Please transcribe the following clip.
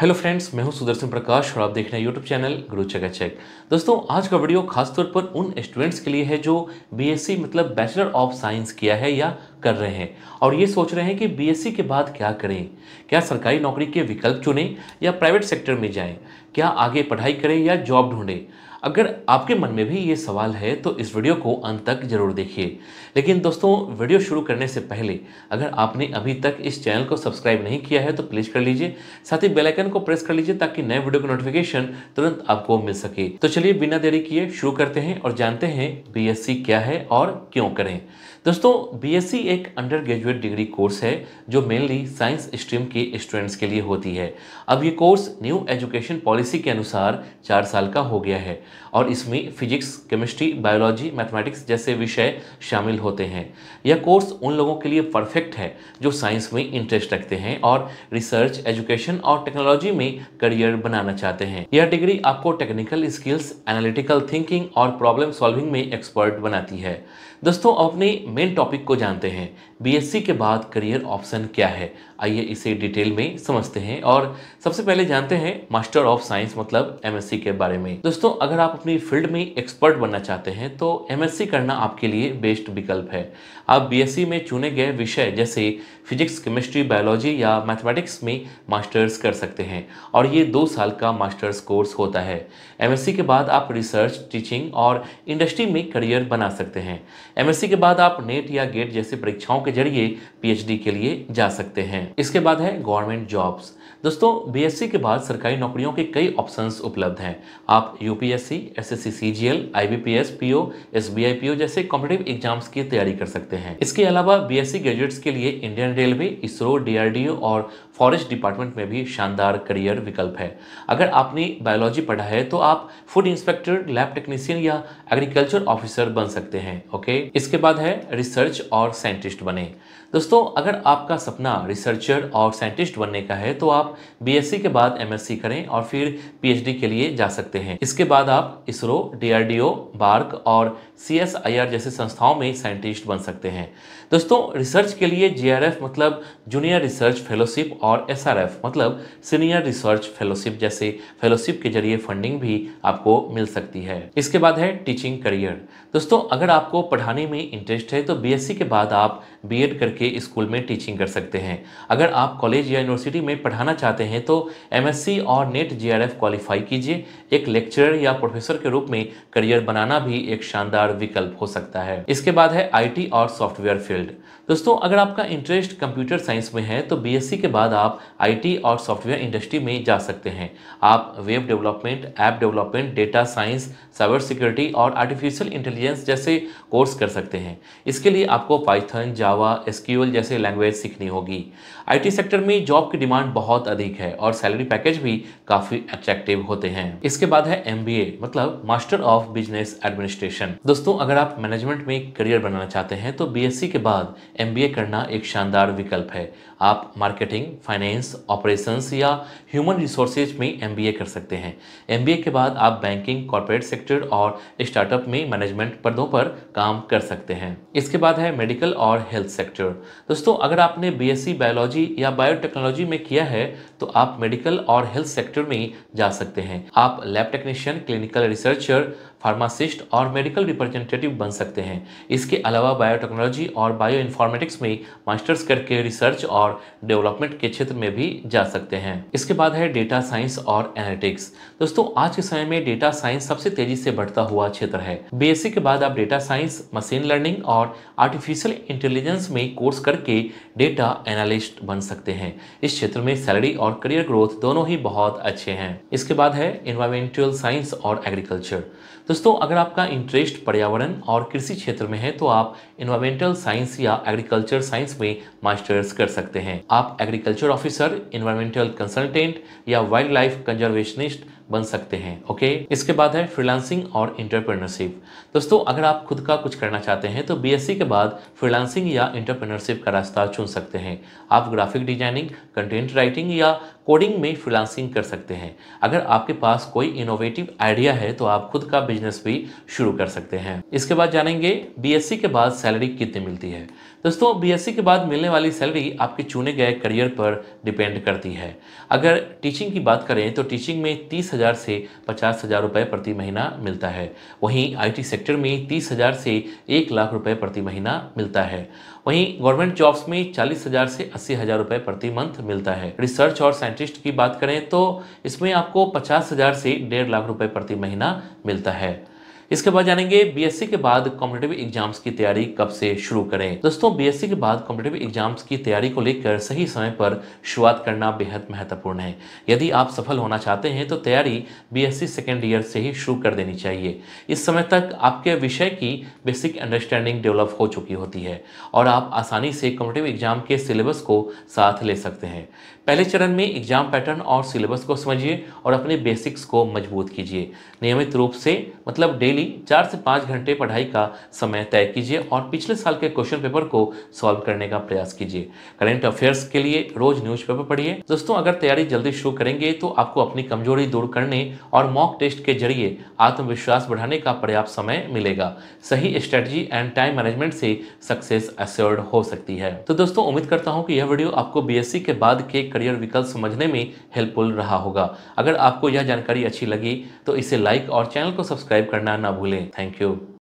Hello friends, मैं हूं सुदर्शन प्रकाश और आप देख रहे हैं यूट्यूब चैनल गुरु चकाचक। दोस्तों, आज का वीडियो खासतौर पर उन स्टूडेंट्स के लिए है जो बीएससी मतलब बैचलर ऑफ साइंस किया है या कर रहे हैं और ये सोच रहे हैं कि बीएससी के बाद क्या करें। क्या सरकारी नौकरी के विकल्प चुनें या प्राइवेट सेक्टर में जाएं? क्या आगे पढ़ाई करें या जॉब ढूंढें? अगर आपके मन में भी ये सवाल है तो इस वीडियो को अंत तक जरूर देखिए। लेकिन दोस्तों, वीडियो शुरू करने से पहले अगर आपने अभी तक इस चैनल को सब्सक्राइब नहीं किया है तो प्लीज़ कर लीजिए। साथ ही बेल आइकन को प्रेस कर लीजिए ताकि नए वीडियो की नोटिफिकेशन तुरंत आपको मिल सके। तो चलिए बिना देरी किए शुरू करते हैं और जानते हैं बीएससी क्या है और क्यों करें। दोस्तों, बीएससी एक अंडर ग्रेजुएट डिग्री कोर्स है जो मेनली साइंस स्ट्रीम के स्टूडेंट्स के लिए होती है। अब ये कोर्स न्यू एजुकेशन पॉलिसी के अनुसार 4 साल का हो गया है और इसमें फिजिक्स, केमिस्ट्री, बायोलॉजी, मैथमेटिक्स जैसे विषय शामिल होते हैं। यह कोर्स उन लोगों के लिए परफेक्ट है जो साइंस में इंटरेस्ट रखते हैं और रिसर्च, एजुकेशन और टेक्नोलॉजी में करियर बनाना चाहते हैं। यह डिग्री आपको टेक्निकल स्किल्स, एनालिटिकल थिंकिंग और प्रॉब्लम सॉल्विंग में एक्सपर्ट बनाती है। दोस्तों, अब अपने मेन टॉपिक को जानते हैं। बीएससी के बाद करियर ऑप्शन क्या है, आइए इसे डिटेल में समझते हैं और सबसे पहले जानते हैं मास्टर ऑफ साइंस मतलब एमएससी के बारे में। दोस्तों, अगर आप अपनी फील्ड में एक्सपर्ट बनना चाहते हैं तो एमएससी करना आपके लिए बेस्ट विकल्प है। आप बीएससी में चुने गए विषय जैसे फिजिक्स, केमिस्ट्री, बायोलॉजी या मैथमेटिक्स में मास्टर्स कर सकते हैं और ये 2 साल का मास्टर्स कोर्स होता है। एमएससी के बाद आप रिसर्च, टीचिंग और इंडस्ट्री में करियर बना सकते हैं। एमएससी के बाद आप नेट या गेट जैसी परीक्षाओं के जरिए पीएचडी के लिए जा सकते हैं। इसके बाद है गवर्नमेंट जॉब्स। दोस्तों, बीएससी के बाद सरकारी नौकरियों के कई ऑप्शंस उपलब्ध हैं। आप UPSC, SSC CGL, IBPS, PO, SBI PO जैसे कॉम्पिटिटिव एग्जाम्स की तैयारी कर सकते हैं। इसके अलावा बीएससी ग्रेजुएट्स के लिए इंडियन रेलवे, इसरो, डीआरडीओ और फॉरेस्ट डिपार्टमेंट में भी शानदार करियर विकल्प है। अगर आपने बायोलॉजी पढ़ा है तो आप फूड इंस्पेक्टर, लैब टेक्नीशियन या एग्रीकल्चर ऑफिसर बन सकते हैं। ओके, इसके बाद है रिसर्च और साइंटिस्ट बने। दोस्तों, अगर आपका सपना रिसर्चर और साइंटिस्ट बनने का है तो आप बीएससी के बाद एमएससी करें और फिर पीएचडी के लिए जा सकते हैं। इसके बाद आप इसरो, डीआरडीओ, बार्क और सीएसआईआर जैसे संस्थाओं में साइंटिस्ट बन सकते हैं। दोस्तों, रिसर्च के लिए जेआरएफ मतलब जूनियर रिसर्च फेलोशिप और एसआरएफ मतलब सीनियर रिसर्च फेलोशिप जैसे फेलोशिप के जरिए फंडिंग भी आपको मिल सकती है। इसके बाद है टीचिंग करियर। दोस्तों, अगर आपको पढ़ाने में इंटरेस्ट है तो बीएससी के बाद आप बीएड करके स्कूल में टीचिंग कर सकते हैं। अगर आप कॉलेज या यूनिवर्सिटी में पढ़ाना चाहते हैं तो एमएससी और नेट जेआरएफ क्वालिफाई कीजिए। एक लेक्चरर या प्रोफेसर के रूप में करियर बनाना भी एक शानदार विकल्प हो सकता है। इसके बाद है आईटी और सॉफ्टवेयर फील्ड। दोस्तों, अगर आपका इंटरेस्ट कंप्यूटर साइंस में है तो बीएससी के बाद आप आईटी और सॉफ्टवेयर इंडस्ट्री में जा सकते हैं। आप web development, app development, data science, cyber security और आर्टिफिशियल इंटेलिजेंस जैसे कोर्स कर सकते हैं। इसके लिए आपको पाइथन, जावा, एसक्यूएल जैसे लैंग्वेज सीखनी होगी। आईटी सेक्टर में जॉब की डिमांड बहुत अधिक है और सैलरी पैकेज भी काफ़ी अट्रैक्टिव होते हैं। इसके बाद है एमबीए मतलब मास्टर ऑफ बिजनेस एडमिनिस्ट्रेशन। दोस्तों, अगर आप मैनेजमेंट में करियर बनाना चाहते हैं तो बीएससी के बाद एमबीए करना एक शानदार विकल्प है। आप मार्केटिंग, फाइनेंस, ऑपरेशंस या ह्यूमन रिसोर्सेज में एमबीए कर सकते हैं। एमबीए के बाद आप बैंकिंग, कॉर्पोरेट सेक्टर और स्टार्टअप में मैनेजमेंट पदों पर काम कर सकते हैं। इसके बाद है मेडिकल और हेल्थ सेक्टर। दोस्तों, अगर आपने बीएससी बायोलॉजी या बायोटेक्नोलॉजी में किया है तो आप मेडिकल और हेल्थ सेक्टर में जा सकते हैं। आप lab technician, clinical researcher, pharmacist और मेडिकल रिप्रेजेंटेटिव बन सकते हैं। इसके अलावा बायोटेक्नोलॉजी और बायो इन्फॉर्मेटिक्स में मास्टर्स करके रिसर्च और डेवलपमेंट के क्षेत्र में भी जा सकते हैं। इसके बाद है डेटा साइंस और एनालिटिक्स। दोस्तों, आज के समय में डेटा साइंस सबसे तेजी से बढ़ता हुआ क्षेत्र है। बीएससी के बाद आप डेटा साइंस, मशीन लर्निंग और आर्टिफिशियल इंटेलिजेंस में कोर्स करके डेटा एनालिस्ट बन सकते हैं। इस क्षेत्र में सैलरी और करियर ग्रोथ दोनों ही बहुत अच्छे हैं। इसके बाद है एनवायरमेंटल साइंस और एग्रीकल्चर। दोस्तों, अगर आपका इंटरेस्ट पर्यावरण और कृषि क्षेत्र में है तो आप एनवायरमेंटल साइंस या एग्रीकल्चर साइंस में मास्टर्स कर सकते हैं। आप एग्रीकल्चर ऑफिसर, एनवायरमेंटल कंसल्टेंट या वाइल्ड लाइफ कंजर्वेशनिस्ट बन सकते हैं। ओके, इसके बाद है फ्रीलांसिंग और एंटरप्रेन्योरशिप। दोस्तों, अगर आप खुद का कुछ करना चाहते हैं तो बीएससी के बाद फ्रीलांसिंग या एंटरप्रेन्योरशिप का रास्ता चुन सकते हैं। आप ग्राफिक डिजाइनिंग, कंटेंट राइटिंग या कोडिंग में फ्रीलांसिंग कर सकते हैं। अगर आपके पास कोई इनोवेटिव आइडिया है तो आप खुद का बिजनेस भी शुरू कर सकते हैं। इसके बाद जानेंगे बीएससी के बाद सैलरी कितनी मिलती है। दोस्तों, बीएससी के बाद मिलने वाली सैलरी आपके चुने गए करियर पर डिपेंड करती है। अगर टीचिंग की बात करें तो टीचिंग में 30,000 से 50,000 रुपये प्रति महीना मिलता है। वहीं आईटी सेक्टर में 30,000 से 1 लाख रुपये प्रति महीना मिलता है। वहीं गवर्नमेंट जॉब्स में 40,000 से 80,000 रुपये प्रति मंथ मिलता है। रिसर्च और साइंटिस्ट की बात करें तो इसमें आपको 50,000 से 1.5 लाख रुपये प्रति महीना मिलता है। इसके बाद जानेंगे बीएससी के बाद कॉम्पिटिटिव एग्जाम्स की तैयारी कब से शुरू करें। दोस्तों, बीएससी के बाद कॉम्पिटिटिव एग्जाम्स की तैयारी को लेकर सही समय पर शुरुआत करना बेहद महत्वपूर्ण है। यदि आप सफल होना चाहते हैं तो तैयारी बीएससी सेकेंड ईयर से ही शुरू कर देनी चाहिए। इस समय तक आपके विषय की बेसिक अंडरस्टैंडिंग डेवलप हो चुकी होती है और आप आसानी से कॉम्पिटिटिव एग्जाम के सिलेबस को साथ ले सकते हैं। पहले चरण में एग्जाम पैटर्न और सिलेबस को समझिए और अपने बेसिक्स को मजबूत कीजिए। नियमित रूप से मतलब डेली 4 से 5 घंटे पढ़ाई का समय तय कीजिए और पिछले साल के क्वेश्चन पेपर को सॉल्व करने का प्रयास कीजिए। करंट अफेयर्स के लिए रोज न्यूज़पेपर पढ़िए। दोस्तों, अगर तैयारी जल्दी शुरू करेंगे तो आपको अपनी कमजोरी दूर करने और मॉक टेस्ट के जरिए आत्मविश्वास बढ़ाने का पर्याप्त समय मिलेगा। सही स्ट्रेटजी एंड टाइम मैनेजमेंट से सक्सेस एश्योर्ड हो सकती है। तो दोस्तों, उम्मीद करता हूं कि यह वीडियो आपको बीएससी के बाद के करियर विकल्प समझने में हेल्पफुल रहा होगा। अगर आपको यह जानकारी अच्छी लगी तो इसे लाइक और चैनल को सब्सक्राइब करना ना भूलें। Thank you.